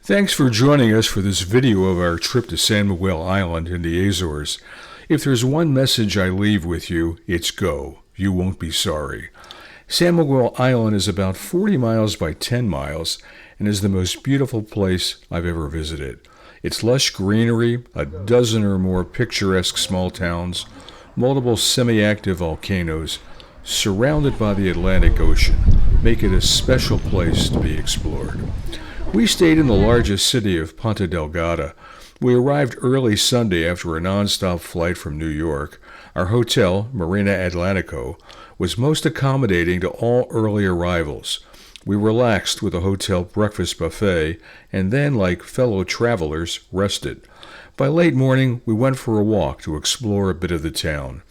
Thanks for joining us for this video of our trip to San Miguel Island in the Azores. If there's one message I leave with you, it's go. You won't be sorry. San Miguel Island is about 40 miles by 10 miles and is the most beautiful place I've ever visited. Its lush greenery, a dozen or more picturesque small towns, multiple semi-active volcanoes, surrounded by the Atlantic Ocean, make it a special place to be explored. We stayed in the largest city of Ponta Degada. We arrived early Sunday after a non-stop flight from New York. Our hotel, Marina Atlantico, was most accommodating to all early arrivals. We relaxed with a hotel breakfast buffet and then, like fellow travelers, rested. By late morning, we went for a walk to explore a bit of the town.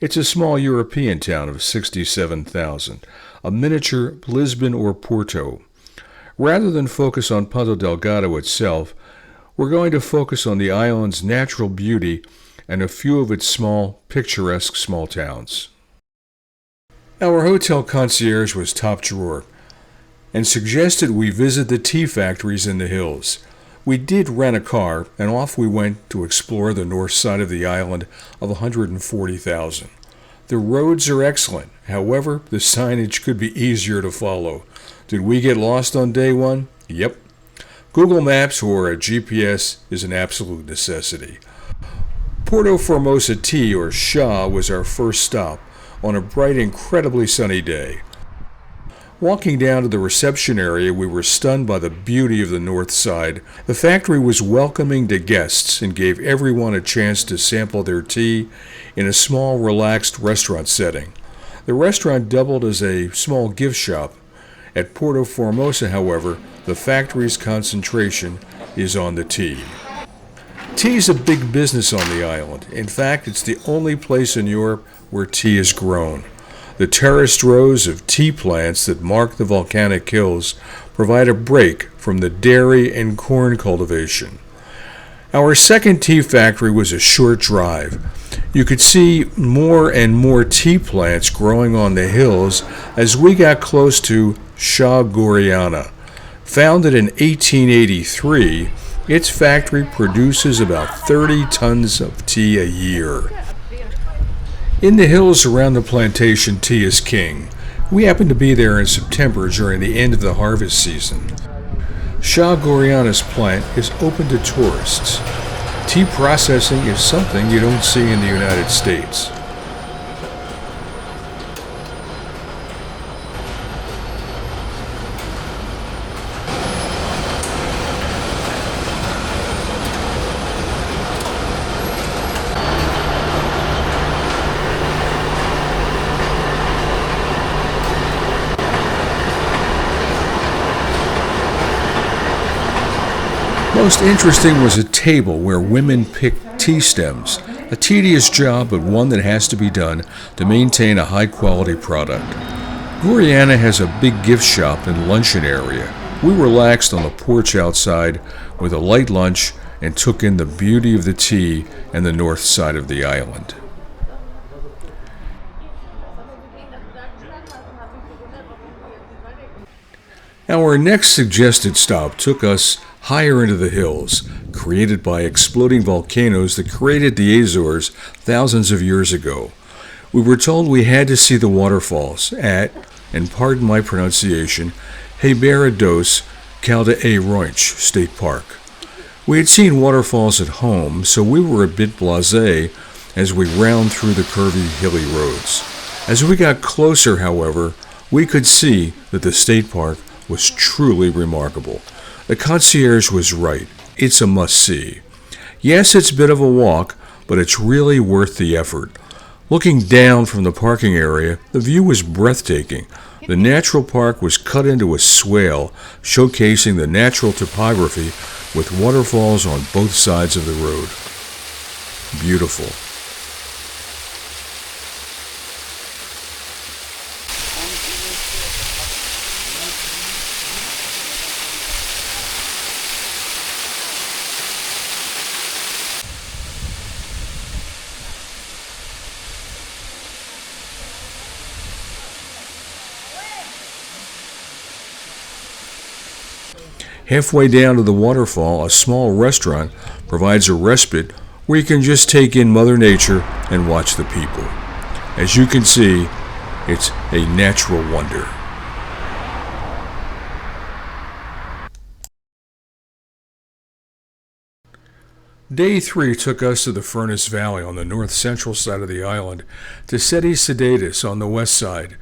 It's a small European town of 67,000, a miniature Lisbon or Porto. Rather than focus on Ponta Degada itself, we're going to focus on the island's natural beauty and a few of its small, picturesque small towns. Our hotel concierge was top drawer and suggested we visit the tea factories in the hills. We did rent a car, and off we went to explore the north side of the island of 140,000. The roads are excellent. However, the signage could be easier to follow. Did we get lost on day one? Yep. Google Maps or a GPS is an absolute necessity. Porto Formosa Tea, or Sha, was our first stop on a bright, incredibly sunny day. Walking down to the reception area, we were stunned by the beauty of the north side. The factory was welcoming to guests and gave everyone a chance to sample their tea in a small, relaxed restaurant setting. The restaurant doubled as a small gift shop. At Porto Formosa, however, the factory's concentration is on the tea. Tea is a big business on the island. In fact, it's the only place in Europe where tea is grown. The terraced rows of tea plants that mark the volcanic hills provide a break from the dairy and corn cultivation. Our second tea factory was a short drive. You could see more and more tea plants growing on the hills as we got close to Sha Goriana. Founded in 1883, its factory produces about 30 tons of tea a year. In the hills around the plantation, tea is king. We happened to be there in September during the end of the harvest season. Sha Goriana's plant is open to tourists. Tea processing is something you don't see in the United States. Most interesting was a table where women picked tea stems, a tedious job but one that has to be done to maintain a high-quality product. Goriana has a big gift shop and luncheon area. We relaxed on the porch outside with a light lunch and took in the beauty of the tea and the north side of the island. Our next suggested stop took us higher into the hills, created by exploding volcanoes that created the Azores thousands of years ago. We were told we had to see the waterfalls at, and pardon my pronunciation, Ribeira dos Caldeirões State Park. We had seen waterfalls at home, so we were a bit blasé as we round through the curvy, hilly roads. As we got closer, however, we could see that the state park was truly remarkable. The concierge was right. It's a must-see. Yes, it's a bit of a walk, but it's really worth the effort. Looking down from the parking area, the view was breathtaking. The natural park was cut into a swale, showcasing the natural topography with waterfalls on both sides of the road. Beautiful. Halfway down to the waterfall, a small restaurant provides a respite where you can just take in Mother Nature and watch the people. As you can see, it's a natural wonder. Day 3 took us to the Furnace Valley on the north-central side of the island, to Seti Sedatus on the west side.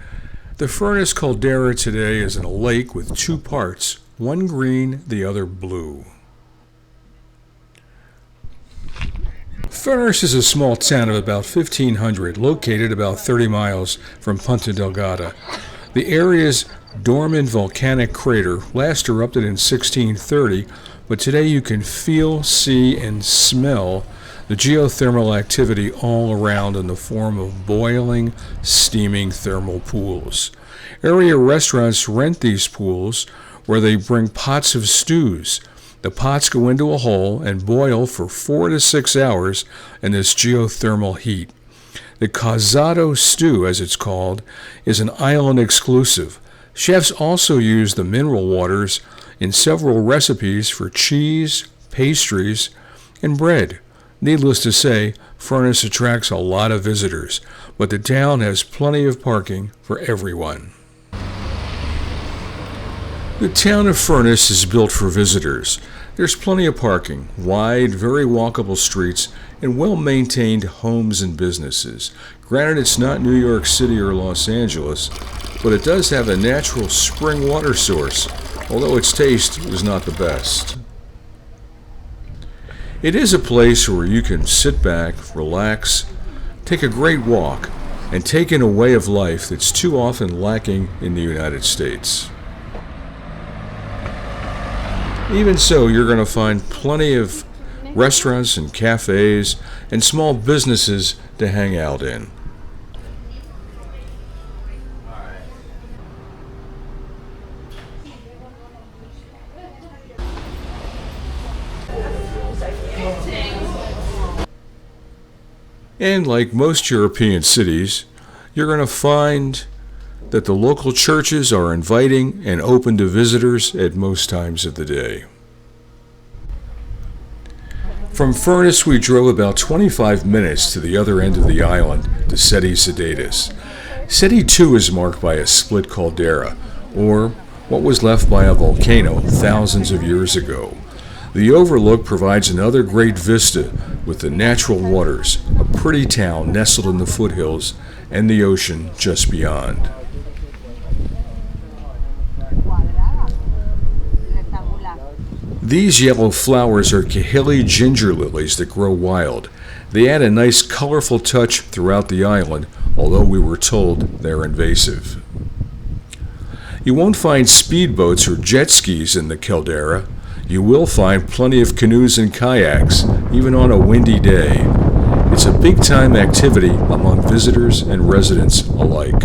The Furnace Caldera today is in a lake with two parts, one green, the other blue. Furnace is a small town of about 1,500, located about 30 miles from Ponta Degada. The area's dormant volcanic crater last erupted in 1630, but today you can feel, see, and smell the geothermal activity all around in the form of boiling, steaming thermal pools. Area restaurants rent these pools where they bring pots of stews. The pots go into a hole and boil for 4 to 6 hours in this geothermal heat. The casado stew, as it's called, is an island exclusive. Chefs also use the mineral waters in several recipes for cheese, pastries, and bread. Needless to say, Furnace attracts a lot of visitors, but the town has plenty of parking for everyone. The town of Furnace is built for visitors. There's plenty of parking, wide, very walkable streets, and well-maintained homes and businesses. Granted, it's not New York City or Los Angeles, but it does have a natural spring water source, although its taste is not the best. It is a place where you can sit back, relax, take a great walk, and take in a way of life that's too often lacking in the United States. Even so, you're going to find plenty of restaurants and cafes and small businesses to hang out in. And like most European cities, you're going to find that the local churches are inviting and open to visitors at most times of the day. From Furnace, we drove about 25 minutes to the other end of the island, to Seti Sedatus. Seti too is marked by a split caldera, or what was left by a volcano thousands of years ago. The overlook provides another great vista with the natural waters, a pretty town nestled in the foothills, and the ocean just beyond. These yellow flowers are Kahili ginger lilies that grow wild. They add a nice colorful touch throughout the island, although we were told they're invasive. You won't find speedboats or jet skis in the caldera. You will find plenty of canoes and kayaks, even on a windy day. It's a big-time activity among visitors and residents alike.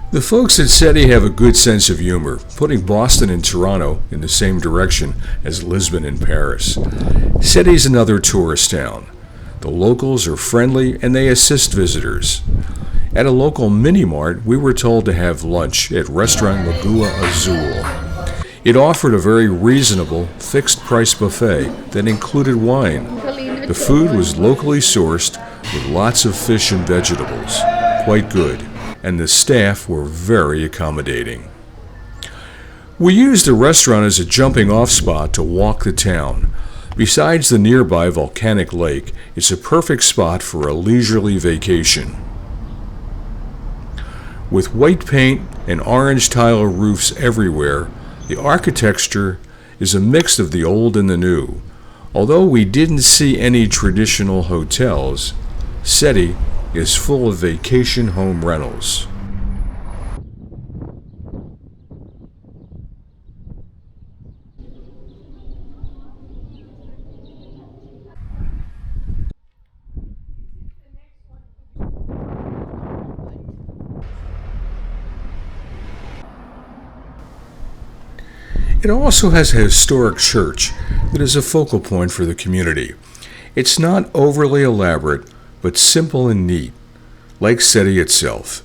The folks at Seti have a good sense of humor, putting Boston and Toronto in the same direction as Lisbon and Paris. Seti's another tourist town. The locals are friendly and they assist visitors. At a local mini-mart, we were told to have lunch at Restaurant Lagoa Azul. It offered a very reasonable, fixed-price buffet that included wine. The food was locally sourced with lots of fish and vegetables, quite good, and the staff were very accommodating. We used the restaurant as a jumping-off spot to walk the town. Besides the nearby volcanic lake, it's a perfect spot for a leisurely vacation. With white paint and orange tile roofs everywhere, the architecture is a mix of the old and the new. Although we didn't see any traditional hotels, Seti is full of vacation home rentals. It also has a historic church that is a focal point for the community. It's not overly elaborate, but simple and neat, like Seti itself.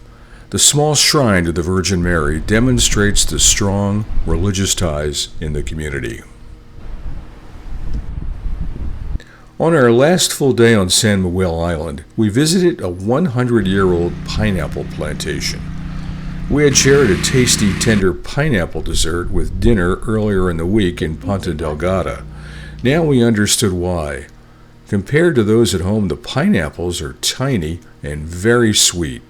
The small shrine to the Virgin Mary demonstrates the strong religious ties in the community. On our last full day on San Miguel Island, we visited a 100-year-old pineapple plantation. We had shared a tasty, tender pineapple dessert with dinner earlier in the week in Ponta Degada. Now we understood why. Compared to those at home, the pineapples are tiny and very sweet.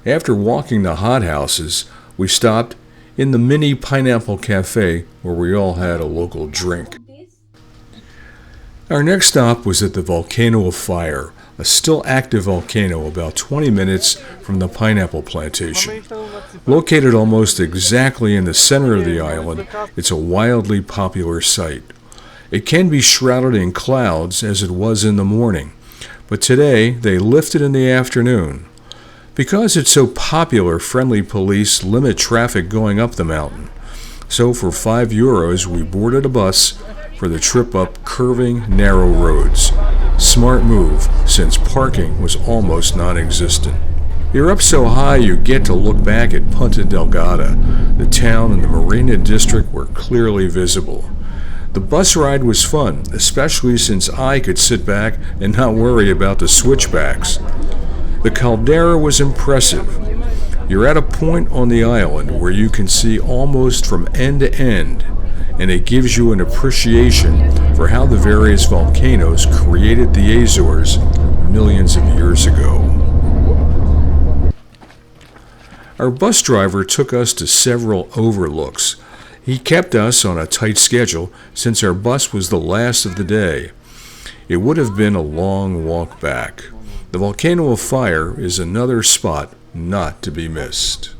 After walking the hothouses, we stopped in the mini pineapple cafe where we all had a local drink. Our next stop was at the Volcano of Fire, a still active volcano about 20 minutes from the pineapple plantation. Located almost exactly in the center of the island, it's a wildly popular site. It can be shrouded in clouds as it was in the morning, but today they lifted in the afternoon. Because it's so popular, friendly police limit traffic going up the mountain. So for €5, we boarded a bus for the trip up curving, narrow roads. Smart move, since parking was almost non-existent. You're up so high you get to look back at Ponta Degada. The town and the marina district were clearly visible. The bus ride was fun, especially since I could sit back and not worry about the switchbacks. The caldera was impressive. You're at a point on the island where you can see almost from end to end, and it gives you an appreciation for how the various volcanoes created the Azores millions of years ago. Our bus driver took us to several overlooks. He kept us on a tight schedule since our bus was the last of the day. It would have been a long walk back. The Volcano of Fire is another spot not to be missed.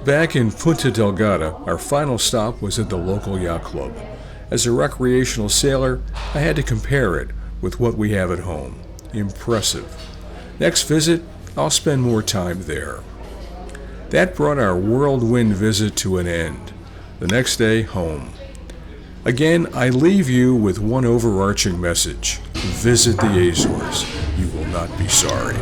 Back in Ponta Degada, our final stop was at the local yacht club. As a recreational sailor, I had to compare it with what we have at home. Impressive. Next visit, I'll spend more time there. That brought our whirlwind visit to an end. The next day, home. Again, I leave you with one overarching message. Visit the Azores. You will not be sorry.